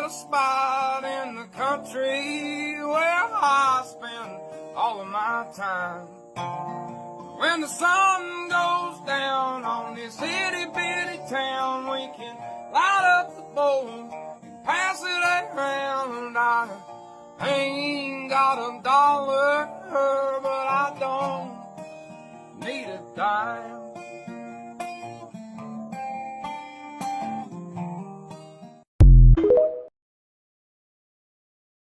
got a spot in the country where I spend all of my time. When the sun goes down on this itty bitty town, we can light up the bowl and pass it around. I ain't got a dollar, but I don't need a dime.